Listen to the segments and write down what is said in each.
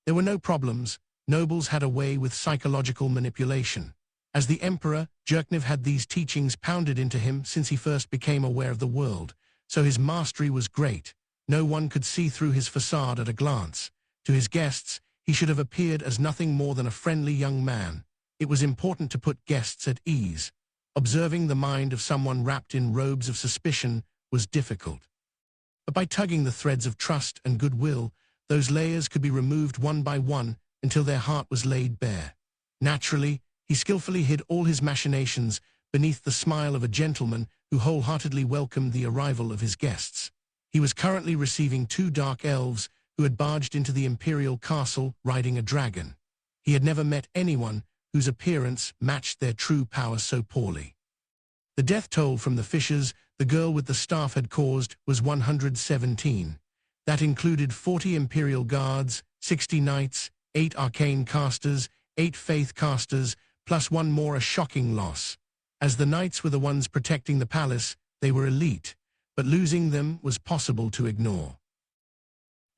There were no problems. Nobles had a way with psychological manipulation. As the emperor, Jerkniv had these teachings pounded into him since he first became aware of the world, so his mastery was great. No one could see through his facade at a glance. To his guests, he should have appeared as nothing more than a friendly young man. It was important to put guests at ease. Observing the mind of someone wrapped in robes of suspicion was difficult. But by tugging the threads of trust and goodwill, those layers could be removed one by one until their heart was laid bare. Naturally, he skillfully hid all his machinations beneath the smile of a gentleman who wholeheartedly welcomed the arrival of his guests. He was currently receiving 2 dark elves who had barged into the imperial castle riding a dragon. He had never met anyone whose appearance matched their true power so poorly. The death toll from the fissures the girl with the staff had caused was 117. That included 40 imperial guards, 60 knights, 8 arcane casters, 8 faith casters, plus 1 more, a shocking loss. As the knights were the ones protecting the palace, they were elite, but losing them was possible to ignore.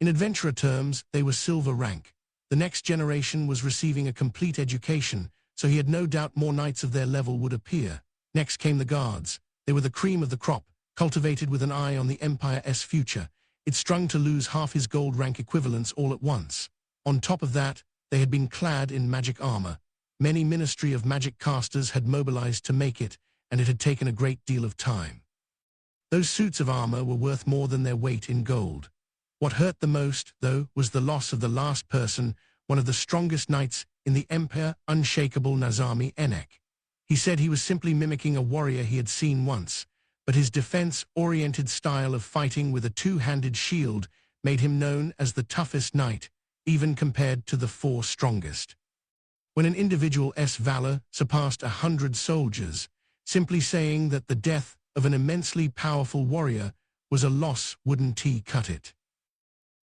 In adventurer terms, they were silver rank. The next generation was receiving a complete education, so he had no doubt more knights of their level would appear. Next came the guards. They were the cream of the crop, cultivated with an eye on the Empire's future. It strung to lose half his gold rank equivalents all at once. On top of that, they had been clad in magic armor. Many Ministry of Magic casters had mobilized to make it, and it had taken a great deal of time. Those suits of armor were worth more than their weight in gold. What hurt the most, though, was the loss of the last person, one of the strongest knights in the Empire, unshakable Nazami Enek. He said he was simply mimicking a warrior he had seen once, but his defense-oriented style of fighting with a 2-handed shield made him known as the toughest knight, even compared to the 4 strongest. When an individual's valor surpassed 100 soldiers, simply saying that the death of an immensely powerful warrior was a loss wouldn't cut it.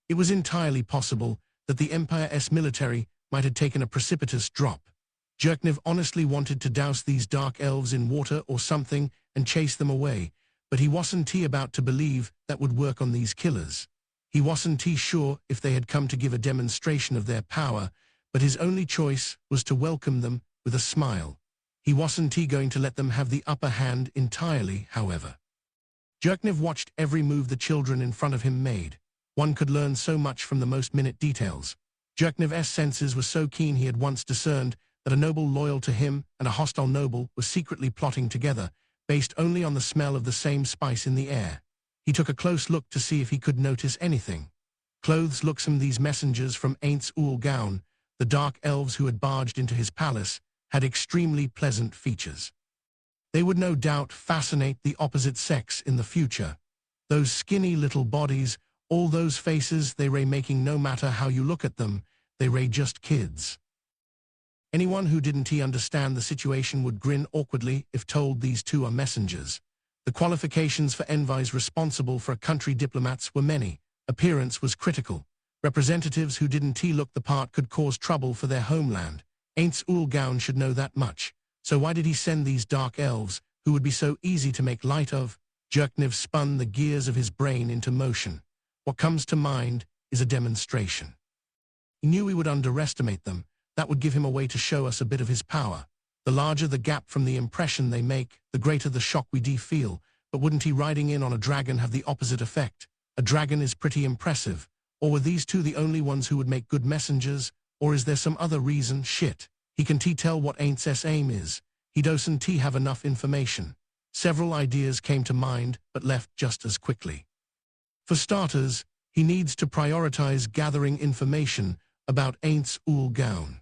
It was entirely possible that the Empire's military might have taken a precipitous drop. Jerkniv honestly wanted to douse these dark elves in water or something and chase them away, but he wasn't about to believe that would work on these killers. He wasn't sure if they had come to give a demonstration of their power, but his only choice was to welcome them with a smile. He wasn't going to let them have the upper hand entirely, however. Jerkniv watched every move the children in front of him made. One could learn so much from the most minute details. Jerkniv's senses were so keen he had once discerned that a noble loyal to him and a hostile noble were secretly plotting together, based only on the smell of the same spice in the air. He took a close look to see if he could notice anything. Clothes looksome these messengers from Aints Ul Gaun, the dark elves who had barged into his palace, had extremely pleasant features. They would no doubt fascinate the opposite sex in the future. Those skinny little bodies, all those faces, they ray making no matter how you look at them, they ray just kids. Anyone who didn't understand the situation would grin awkwardly if told these 2 are messengers. The qualifications for envoys responsible for a country diplomats were many. Appearance was critical. Representatives who didn't look the part could cause trouble for their homeland. Aints Ul Gaun should know that much. So why did he send these dark elves, who would be so easy to make light of? Jerkniv spun the gears of his brain into motion. What comes to mind is a demonstration. He knew we would underestimate them. That would give him a way to show us a bit of his power. The larger the gap from the impression they make, the greater the shock we feel. But wouldn't he riding in on a dragon have the opposite effect? A dragon is pretty impressive. Or were these 2 the only ones who would make good messengers? Or is there some other reason? Shit. He can tell what Aints' aim is. He doesn't have enough information. Several ideas came to mind, but left just as quickly. For starters, he needs to prioritize gathering information about Aints Ul Gaun.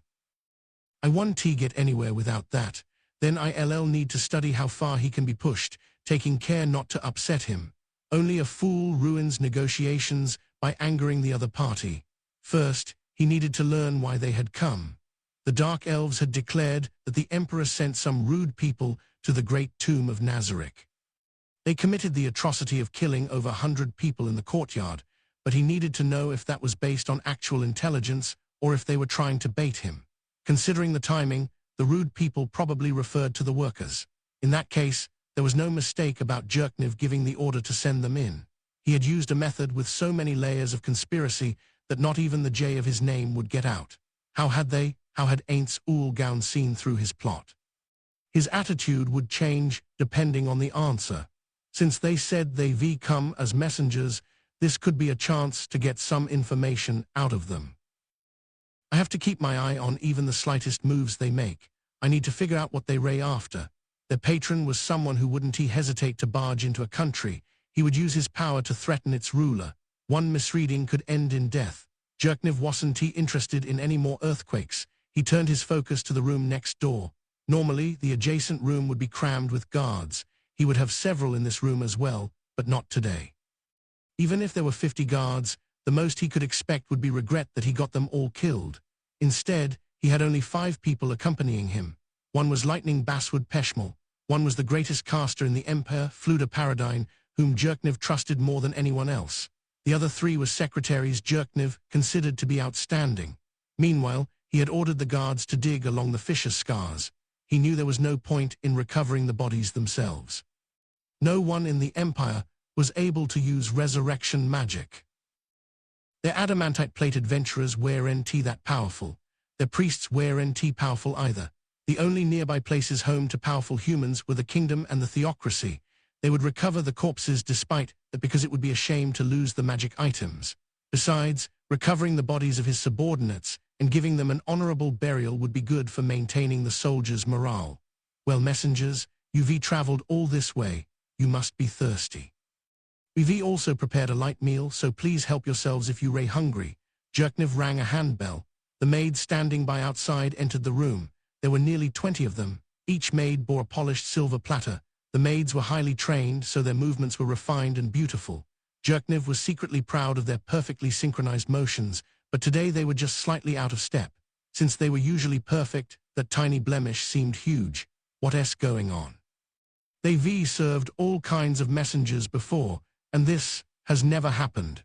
I won't get anywhere without that. Then I'll need to study how far he can be pushed, taking care not to upset him. Only a fool ruins negotiations by angering the other party. First, he needed to learn why they had come. The Dark Elves had declared that the Emperor sent some rude people to the great tomb of Nazarick. They committed the atrocity of killing over 100 people in the courtyard, but he needed to know if that was based on actual intelligence or if they were trying to bait him. Considering the timing, the rude people probably referred to the workers. In that case, there was no mistake about Jerkniv giving the order to send them in. He had used a method with so many layers of conspiracy that not even the J of his name would get out. How had Aints Ulgaun seen through his plot? His attitude would change depending on the answer. Since they said they've come as messengers, this could be a chance to get some information out of them. I have to keep my eye on even the slightest moves they make. I need to figure out what they ray after. Their patron was someone who wouldn't hesitate to barge into a country. He would use his power to threaten its ruler. One misreading could end in death. Jerkniv wasn't interested in any more earthquakes. He turned his focus to the room next door. Normally, the adjacent room would be crammed with guards. He would have several in this room as well, but not today. Even if there were 50 guards, the most he could expect would be regret that he got them all killed. Instead, he had only 5 people accompanying him. One was Lightning Basswood Peshmal. One was the greatest caster in the Empire, Fluda Paradine, whom Jerkniv trusted more than anyone else. The other 3 were secretaries Jerkniv considered to be outstanding. Meanwhile, he had ordered the guards to dig along the fissure scars. He knew there was no point in recovering the bodies themselves. No one in the Empire was able to use resurrection magic. Their adamantite-plate adventurers weren't that powerful. Their priests weren't powerful either. The only nearby places home to powerful humans were the kingdom and the theocracy. They would recover the corpses despite that because it would be a shame to lose the magic items. Besides, recovering the bodies of his subordinates and giving them an honorable burial would be good for maintaining the soldiers' morale. Well, messengers, you've traveled all this way. You must be thirsty. We've also prepared a light meal, so please help yourselves if you're hungry. Jerkniv rang a handbell. The maids standing by outside entered the room. There were nearly 20 of them. Each maid bore a polished silver platter. The maids were highly trained, so their movements were refined and beautiful. Jerkniv was secretly proud of their perfectly synchronized motions, but today they were just slightly out of step. Since they were usually perfect, that tiny blemish seemed huge. What's going on? They've served all kinds of messengers before, and this has never happened.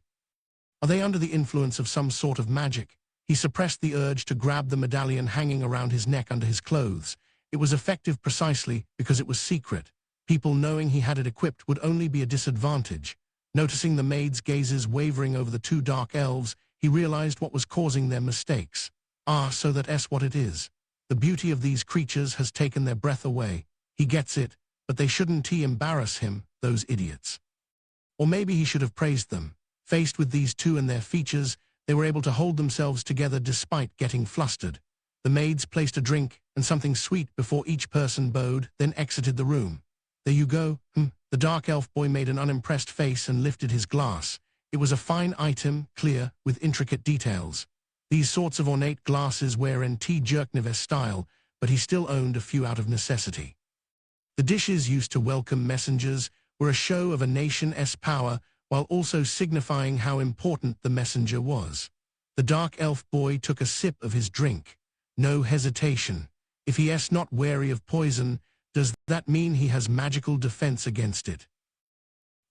Are they under the influence of some sort of magic? He suppressed the urge to grab the medallion hanging around his neck under his clothes. It was effective precisely because it was secret. People knowing he had it equipped would only be a disadvantage. Noticing the maid's gazes wavering over the 2 dark elves, he realized what was causing their mistakes. So that's what it is. The beauty of these creatures has taken their breath away. He gets it, but they shouldn't embarrass him, those idiots. Or maybe he should have praised them. Faced with these 2 and their features, they were able to hold themselves together despite getting flustered. The maids placed a drink and something sweet before each person bowed, then exited the room. There you go. The dark elf boy made an unimpressed face and lifted his glass. It was a fine item, clear, with intricate details. These sorts of ornate glasses weren't Jerkniv's style, but he still owned a few out of necessity. The dishes used to welcome messengers were a show of a nation's power, while also signifying how important the messenger was. The dark elf boy took a sip of his drink. No hesitation. If he's not wary of poison, does that mean he has magical defense against it?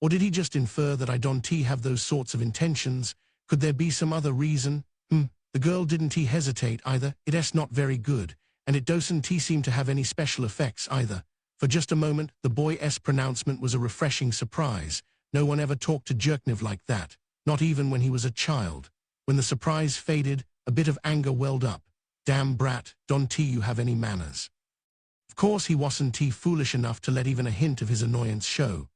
Or did he just infer that I don't have those sorts of intentions? Could there be some other reason? The girl didn't hesitate either. It's not very good, and it doesn't seem to have any special effects either. For just a moment, the boy's pronouncement was a refreshing surprise. No one ever talked to Jerkniv like that, not even when he was a child. When the surprise faded, a bit of anger welled up. Damn brat, don't you have any manners? Of course he wasn't foolish enough to let even a hint of his annoyance show.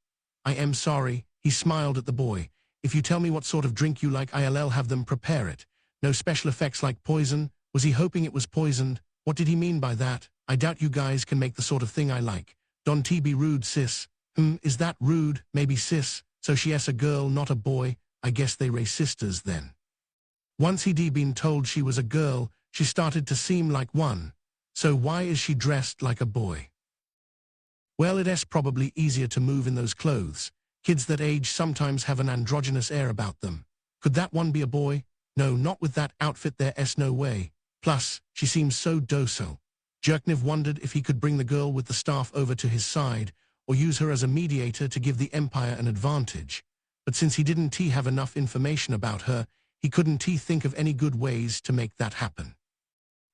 I am sorry, he smiled at the boy. If you tell me what sort of drink you like, I'll have them prepare it. No special effects like poison. Was he hoping it was poisoned? What did he mean by that? I doubt you guys can make the sort of thing I like. Don't be rude, sis. Is that rude? Maybe sis. So she's a girl, not a boy. I guess they raise sisters then. Once he'd been told she was a girl, she started to seem like one. So why is she dressed like a boy? Well, it's probably easier to move in those clothes. Kids that age sometimes have an androgynous air about them. Could that one be a boy? No, not with that outfit, there's no way. Plus, she seems so docile. Jerkniv wondered if he could bring the girl with the staff over to his side, or use her as a mediator to give the Empire an advantage. But since he didn't have enough information about her, he couldn't think of any good ways to make that happen.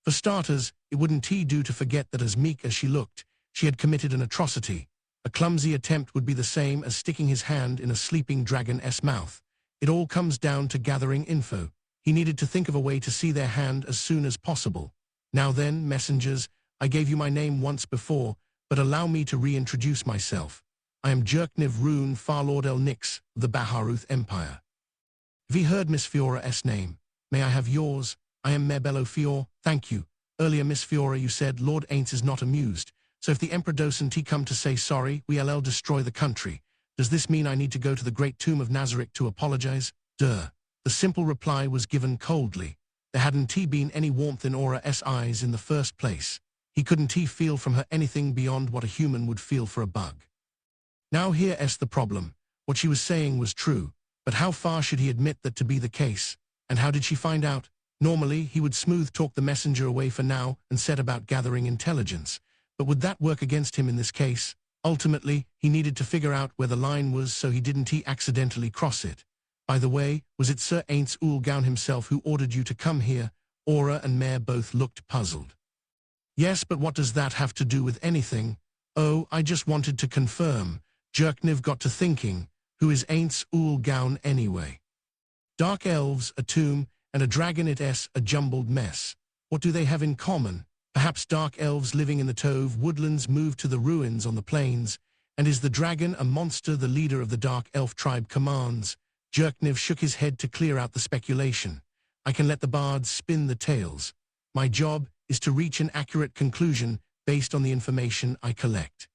For starters, it wouldn't do to forget that as meek as she looked, she had committed an atrocity. A clumsy attempt would be the same as sticking his hand in a sleeping dragon's mouth. It all comes down to gathering info. He needed to think of a way to see their hand as soon as possible. Now then, messengers, I gave you my name once before, but allow me to reintroduce myself. I am Jerkniv Rune Farlord El Nix of the Baharuth Empire. Have you heard Miss Fiora's name? May I have yours? I am Mebello Fior, thank you. Earlier, Miss Fiora, you said Lord Aints is not amused, so if the Emperor doesn't he come to say sorry, we'll destroy the country. Does this mean I need to go to the great tomb of Nazarick to apologize? Duh. The simple reply was given coldly. There hadn't been any warmth in Aura's eyes in the first place. He couldn't feel from her anything beyond what a human would feel for a bug. Now here's the problem. What she was saying was true, but how far should he admit that to be the case? And how did she find out? Normally, he would smooth talk the messenger away for now and set about gathering intelligence. But would that work against him in this case? Ultimately, he needed to figure out where the line was so he didn't accidentally cross it. By the way, was it Sir Aints Ulgaun himself who ordered you to come here? Aura and Mare both looked puzzled. Yes, but what does that have to do with anything? Oh, I just wanted to confirm. Jerkniv got to thinking, who is Aints Ulgaun anyway? Dark elves, a tomb, and a dragon it's a jumbled mess. What do they have in common? Perhaps dark elves living in the Tove woodlands moved to the ruins on the plains, and is the dragon a monster the leader of the dark elf tribe commands? Jerkniv shook his head to clear out the speculation. I can let the bards spin the tales. My job is to reach an accurate conclusion based on the information I collect.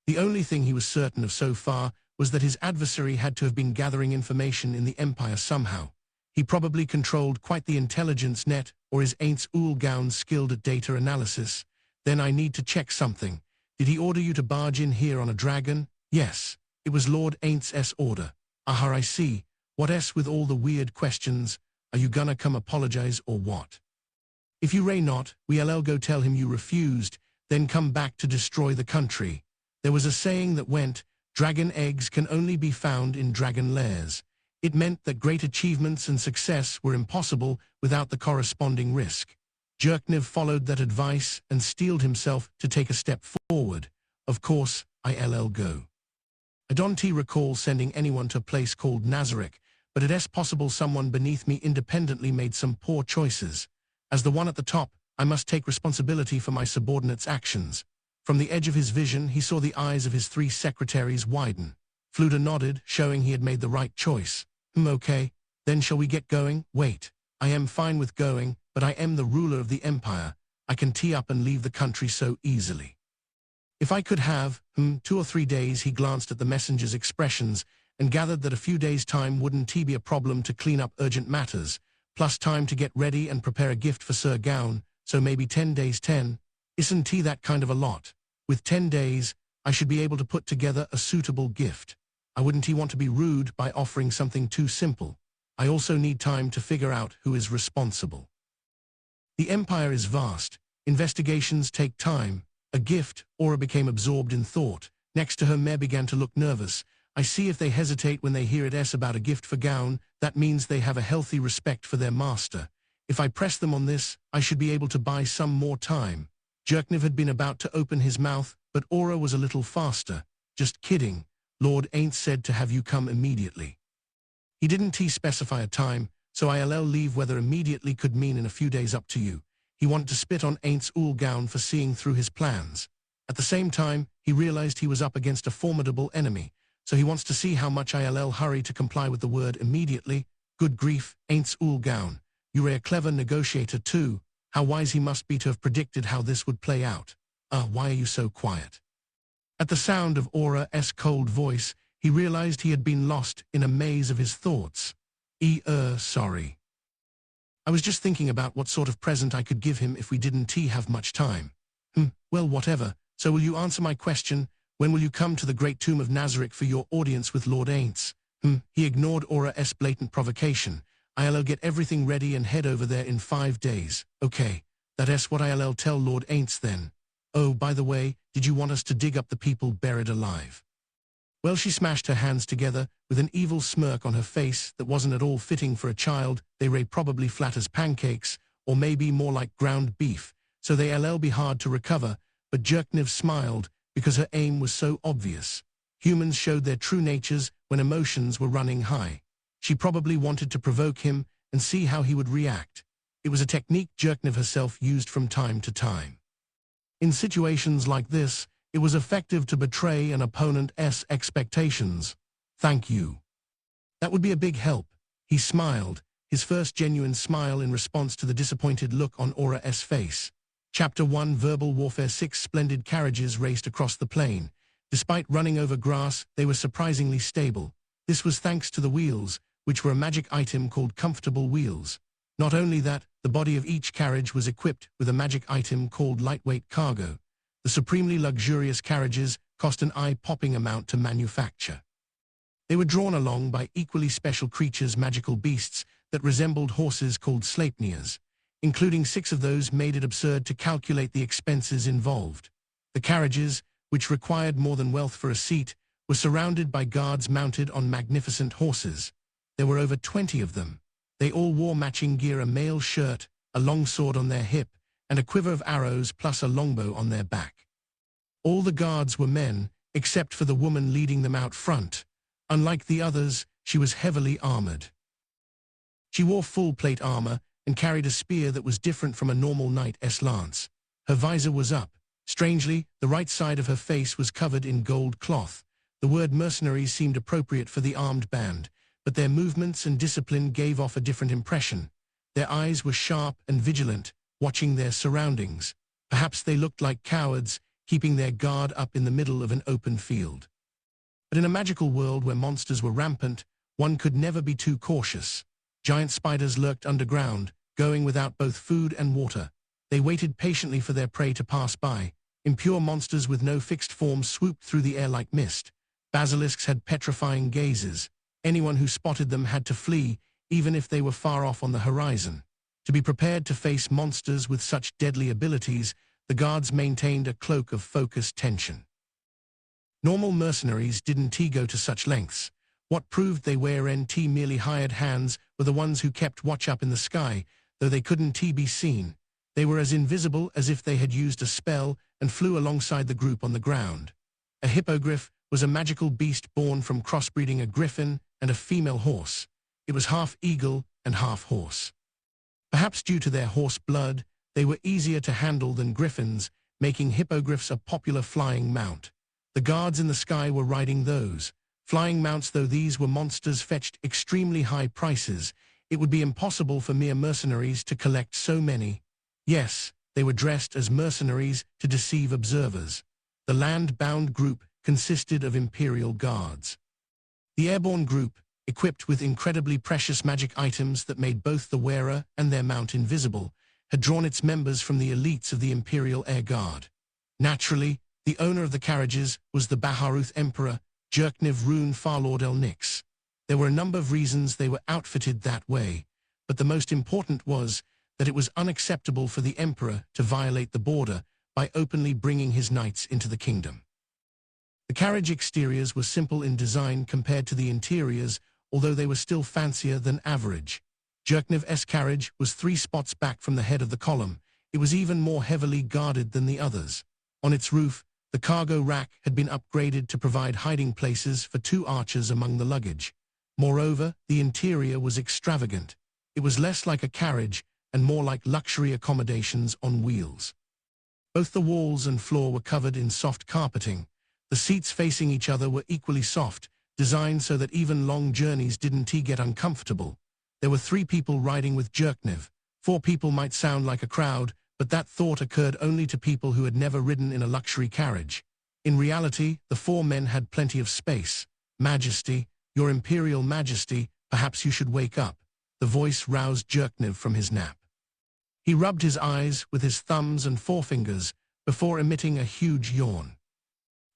The only thing he was certain of so far was that his adversary had to have been gathering information in the Empire somehow. He probably controlled quite the intelligence net, or is Aints Ulgaun skilled at data analysis? Then I need to check something. Did he order you to barge in here on a dragon? Yes, it was Lord Aints' order. Aha, I see. What with all the weird questions? Are you gonna come apologize or what? If you ray not, we'll go tell him you refused, then come back to destroy the country. There was a saying that went, dragon eggs can only be found in dragon lairs. It meant that great achievements and success were impossible without the corresponding risk. Jerkniv followed that advice and steeled himself to take a step forward. Of course, I'll go. I don't recall sending anyone to a place called Nazarick, but it's possible someone beneath me independently made some poor choices. As the one at the top, I must take responsibility for my subordinates' actions. From the edge of his vision, he saw the eyes of his 3 secretaries widen. Fluda nodded, showing he had made the right choice. Okay, then shall we get going? Wait, I am fine with going, but I am the ruler of the Empire. I can tee up and leave the country so easily. If I could have, 2 or 3 days, he glanced at the messenger's expressions and gathered that a few days' time wouldn't be a problem to clean up urgent matters, plus time to get ready and prepare a gift for Sir Gaun, so maybe 10 days. 10. Isn't that kind of a lot? With 10 days, I should be able to put together a suitable gift. I wouldn't want to be rude by offering something too simple. I also need time to figure out who is responsible. The Empire is vast. Investigations take time. A gift, Aura became absorbed in thought. Next to her, Mare began to look nervous. I see if they hesitate when they hear it's about a gift for Gaun, that means they have a healthy respect for their master. If I press them on this, I should be able to buy some more time. Jerkniv had been about to open his mouth, but Aura was a little faster. Just kidding. Lord Ain't said to have you come immediately. He didn't specify a time, so I'll leave whether immediately could mean in a few days up to you. He wanted to spit on Aints Ulgaun for seeing through his plans. At the same time, he realized he was up against a formidable enemy, so he wants to see how much I'll hurry to comply with the word immediately. Good grief, Aints Ulgaun. You're a clever negotiator too. How wise he must be to have predicted how this would play out. Why are you so quiet? At the sound of Aura's cold voice, he realized he had been lost in a maze of his thoughts. Sorry. I was just thinking about what sort of present I could give him if we didn't have much time. Well, whatever. So will you answer my question? When will you come to the great tomb of Nazarick for your audience with Lord Aints? He ignored Aura's blatant provocation. I'll get everything ready and head over there in 5 days. Okay, that's what I'll tell Lord Aints then. Oh, by the way, did you want us to dig up the people buried alive? Well, she smashed her hands together with an evil smirk on her face that wasn't at all fitting for a child. They lay probably flat as pancakes, or maybe more like ground beef, so they'll be hard to recover, but Jerkniv smiled because her aim was so obvious. Humans showed their true natures when emotions were running high. She probably wanted to provoke him and see how he would react. It was a technique Jerknev herself used from time to time. In situations like this, it was effective to betray an opponent's expectations. "Thank you. That would be a big help." He smiled, his first genuine smile in response to the disappointed look on Aura's face. Chapter 1 Verbal Warfare 6 Splendid carriages raced across the plain. Despite running over grass, they were surprisingly stable. This was thanks to the wheels, which were a magic item called comfortable wheels. Not only that, the body of each carriage was equipped with a magic item called lightweight cargo. The supremely luxurious carriages cost an eye-popping amount to manufacture. They were drawn along by equally special creatures, magical beasts that resembled horses called Sleipnirs. Including 6 of those made it absurd to calculate the expenses involved. The carriages, which required more than wealth for a seat, were surrounded by guards mounted on magnificent horses. There were over 20 of them. They all wore matching gear: a mail shirt, a long sword on their hip, and a quiver of arrows plus a longbow on their back. All the guards were men, except for the woman leading them out front. Unlike the others, she was heavily armored. She wore full plate armor and carried a spear that was different from a normal knight's lance. Her visor was up. Strangely, the right side of her face was covered in gold cloth. The word mercenaries seemed appropriate for the armed band, but their movements and discipline gave off a different impression. Their eyes were sharp and vigilant, watching their surroundings. Perhaps they looked like cowards, keeping their guard up in the middle of an open field. But in a magical world where monsters were rampant, one could never be too cautious. Giant spiders lurked underground, going without both food and water. They waited patiently for their prey to pass by. Impure monsters with no fixed form swooped through the air like mist. Basilisks had petrifying gazes. Anyone who spotted them had to flee, even if they were far off on the horizon. To be prepared to face monsters with such deadly abilities, the guards maintained a cloak of focused tension. Normal mercenaries didn't go to such lengths. What proved they weren't merely hired hands were the ones who kept watch up in the sky, though they couldn't be seen. They were as invisible as if they had used a spell and flew alongside the group on the ground. A hippogriff was a magical beast born from crossbreeding a griffin and a female horse. It was half eagle and half horse. Perhaps due to their horse blood, they were easier to handle than griffins, making hippogriffs a popular flying mount. The guards in the sky were riding those. Flying mounts, though these were monsters, fetched extremely high prices. It would be impossible for mere mercenaries to collect so many. Yes, they were dressed as mercenaries to deceive observers. The land-bound group consisted of Imperial guards. The airborne group, equipped with incredibly precious magic items that made both the wearer and their mount invisible, had drawn its members from the elites of the Imperial Air Guard. Naturally, the owner of the carriages was the Baharuth Emperor, Jerknev Rune Farlord Elnix. There were a number of reasons they were outfitted that way, but the most important was that it was unacceptable for the Emperor to violate the border by openly bringing his knights into the kingdom. The carriage exteriors were simple in design compared to the interiors, although they were still fancier than average. Jerknev's carriage was 3 spots back from the head of the column. It was even more heavily guarded than the others. On its roof, the cargo rack had been upgraded to provide hiding places for 2 archers among the luggage. Moreover, the interior was extravagant. It was less like a carriage and more like luxury accommodations on wheels. Both the walls and floor were covered in soft carpeting. The seats facing each other were equally soft, designed so that even long journeys didn't get uncomfortable. There were 3 people riding with Jerknev. 4 people might sound like a crowd, but that thought occurred only to people who had never ridden in a luxury carriage. In reality, the 4 men had plenty of space. "Majesty, your Imperial Majesty, perhaps you should wake up." The voice roused Jerknev from his nap. He rubbed his eyes with his thumbs and forefingers before emitting a huge yawn.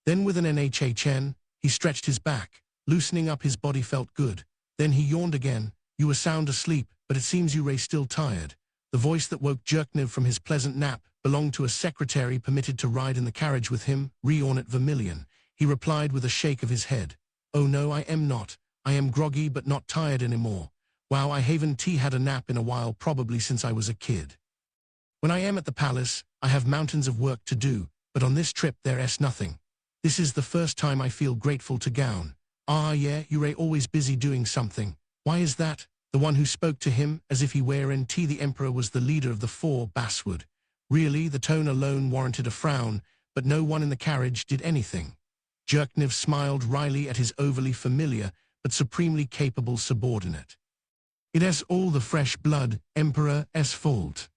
Then with an nhn, he stretched his back. Loosening up his body felt good. Then he yawned again. "You were sound asleep, but it seems you are still tired." The voice that woke Jerknev from his pleasant nap belonged to a secretary permitted to ride in the carriage with him, Reornit Vermilion. He replied with a shake of his head. "Oh no, I am not. I am groggy but not tired anymore. Wow, I haven't had a nap in a while, probably since I was a kid. When I am at the palace, I have mountains of work to do, but on this trip there's nothing. This is the first time I feel grateful to Gown." "Ah yeah, you're always busy doing something. Why is that?" the one who spoke to him as if he were NT the Emperor was the leader of the four basswood. Really, the tone alone warranted a frown, but no one in the carriage did anything. Jerkniv smiled wryly at his overly familiar but supremely capable subordinate. "It is all the fresh blood, Emperor's fault,"